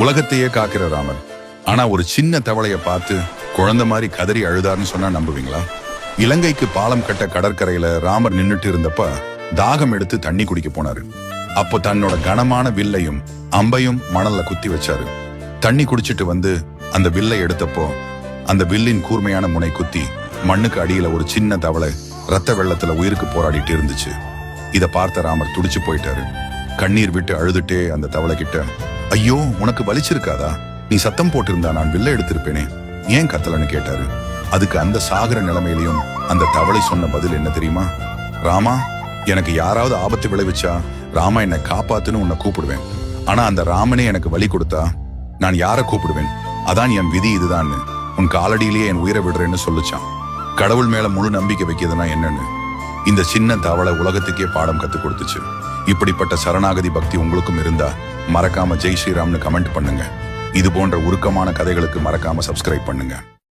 உலகத்தையே காக்கிற ராமர் ஆனா ஒரு சின்ன தவளைய பார்த்து குழந்தை மாதிரி கதறி அழுதாருன்னு சொன்னா நம்புவீங்களா? இலங்கைக்கு பாலம் கட்ட கடற்கரையில ராமர் நின்னுட்டு இருந்தப்ப தாகம் எடுத்து தண்ணி குடிக்க போனாரு. அப்போ தன்னோட கனமான வில்லையும் அம்பையும் மணல்ல குத்தி வச்சாரு. தண்ணி குடிச்சிட்டு வந்து அந்த வில்லை எடுத்தப்போ அந்த வில்லின் கூர்மையான முனை குத்தி மண்ணுக்கு அடியில ஒரு சின்ன தவளை ரத்த வெள்ளத்துல உயிருக்கு போராடிட்டு இருந்துச்சு. இத பார்த்த ராமர் துடிச்சு போயிட்டாரு. கண்ணீர் விட்டு அழுதுட்டே அந்த தவளை கிட்ட, ஐயோ உனக்கு வலிச்சிருக்காதா? நீ சத்தம் போட்டிருந்தா நான் வில்ல எடுத்திருப்பேனே, ஏன் கத்தலன்னு கேட்டாரு. அதுக்கு அந்த சாகர நிலைமையிலையும் அந்த தவளை சொன்ன பதில் என்ன தெரியுமா? ராமா, எனக்கு யாராவது ஆபத்து விளைவிச்சா ராமா என்னை காப்பாத்துன்னு உன்னை கூப்பிடுவேன். ஆனா அந்த ராமனே எனக்கு வழி கொடுத்தா நான் யார கூப்பிடுவேன்? அதான் என் விதி இதுதான்னு உன் காலடியிலேயே என் உயிரை விடுறேன்னு சொல்லுச்சான். கடவுள் மேல முழு நம்பிக்கை வைக்கிறதுனா என்னன்னு இந்த சின்ன தவளை உலகத்துக்கே பாடம் கத்து கொடுத்துச்சு. இப்படிப்பட்ட சரணாகதி பக்தி உங்களுக்கும் இருந்தா மறக்காம ஜெய் ஸ்ரீராம்னு கமெண்ட் பண்ணுங்க. இது போன்ற உருக்கமான கதைகளுக்கு மறக்காம சப்ஸ்கிரைப் பண்ணுங்க.